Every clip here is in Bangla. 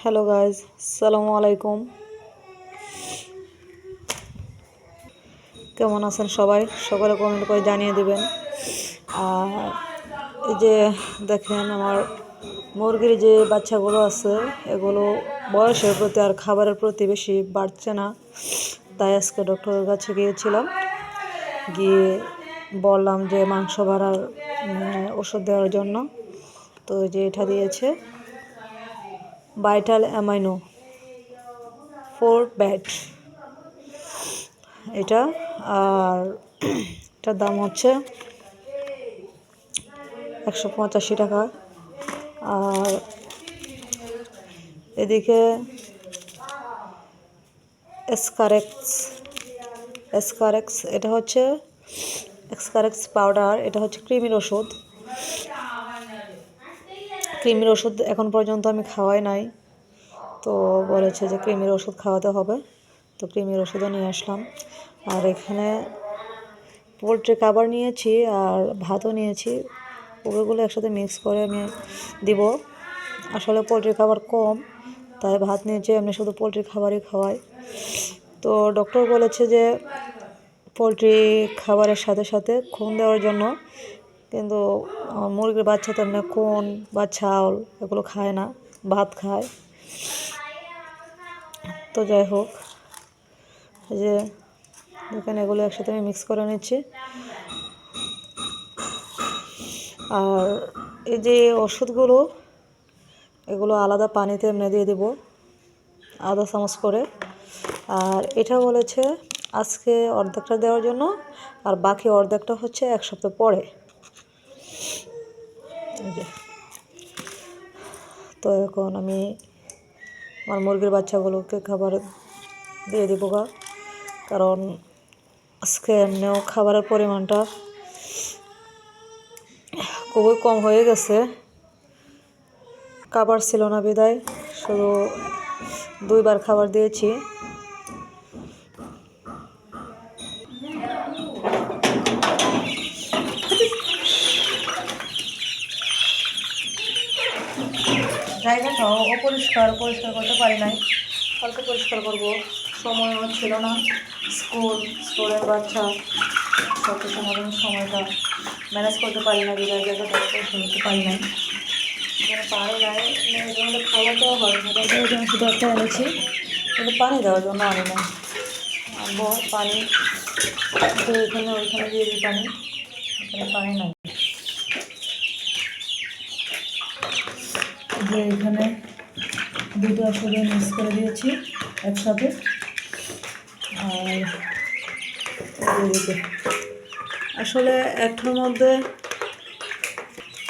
হ্যালো গাইজ, আসসালামু আলাইকুম। কেমন আছেন সবাই? সকলে কমেন্ট করে জানিয়ে দিবেন। আর এই যে দেখেন, আমার মুরগির যে বাচ্চাগুলো আছে, এগুলো বয়সের প্রতি আর খাবারের প্রতি বেশি বাড়ছে না। তাই আজকে ডক্টরের কাছে গিয়েছিলাম, গিয়ে বললাম যে মাংস বাড়ার ওষুধ দেওয়ার জন্য। তো যে এটা দিয়েছে ভাইটাল অ্যামাইনো 4 ব্যাট এটা। আর এটার দাম হচ্ছে 185 টাকা। আর এদিকে এসকারেক্স এটা হচ্ছে এক্সকারেক্স পাউডার। এটা হচ্ছে কৃমির ওষুধ এখন পর্যন্ত আমি খাওয়াই নাই। তো বলেছে যে কৃমির ওষুধ খাওয়াতে হবে, তো কৃমির ওষুধও নিয়ে আসলাম। আর এখানে পোলট্রি খাবার নিয়েছি আর ভাতও নিয়েছি, ওগুলো একসাথে মিক্স করে আমি দিব। আসলে পোলট্রি খাবার কম, তাই ভাত নিয়েছি, আমি শুধু পোলট্রি খাবারই খাওয়াই। তো ডক্টর বলেছে যে পোলট্রি খাবারের সাথে সাথে খুন দেওয়ার জন্য, কিন্তু মুরগির বাচ্চা তো এমনি খুন বা চাউল এগুলো খায় না, ভাত খায়। তো যাই হোক, এই যে দেখেন এগুলো একসাথে আমি মিক্স করে নিচ্ছি। আর এই যে ওষুধগুলো, এগুলো আলাদা পানিতে এমনি দিয়ে দেব, আধা চামচ করে। আর এটা বলেছে আজকে অর্ধেকটা দেওয়ার জন্য, আর বাকি অর্ধেকটা হচ্ছে 1 সপ্তাহ পরে। তো এখন আমি আমার মুরগির বাচ্চাগুলোকে খাবার দিয়ে দেবো, কারণ আজকে এমনিও খাবারের পরিমাণটা খুবই কম হয়ে গেছে। খাবার ছিল না বিদায় শুধু 2 বার খাবার দিয়েছি। জায়গাটাও পরিষ্কার করতে পারি নাই, কালকে পরিষ্কার করব, সময় ছিল না। স্কুলের বাচ্চা সব কিছু মতন সময়টা ম্যানেজ করতে পারি না, বিদায় জায়গাটা করতে পারি নাই, পানি নাই। খাবার দেওয়া হয় জন্য শুধু একটা এনেছি, কিন্তু পানি দেওয়ার জন্য আনি না। আনবো পানি, ওইখানে দিয়ে দিই পানি, এখানে পানি নাই। যে এখানে 2টো আসলে মিক্স করে দিয়েছি একসাথে। আর আসলে একটার মধ্যে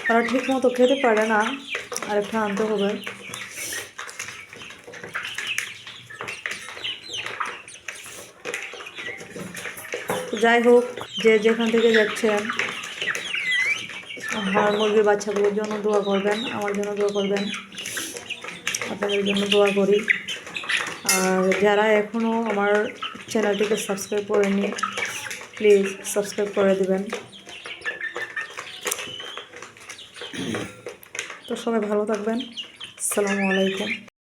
তারা ঠিক মতো খেতে পারে না, আরেকটা আনতে হবে। যাই হোক, যে যেখান থেকে যাচ্ছেন, আমার মুরগির বাচ্চাগুলোর জন্য দোয়া করবেন, আমার জন্য দোয়া করবেন, আপনাদের জন্য দোয়া করি। আর যারা এখনও আমার চ্যানেলটিকে সাবস্ক্রাইব করেনি, প্লিজ সাবস্ক্রাইব করে দেবেন। তো সবাই ভালো থাকবেন। আসসালামু আলাইকুম।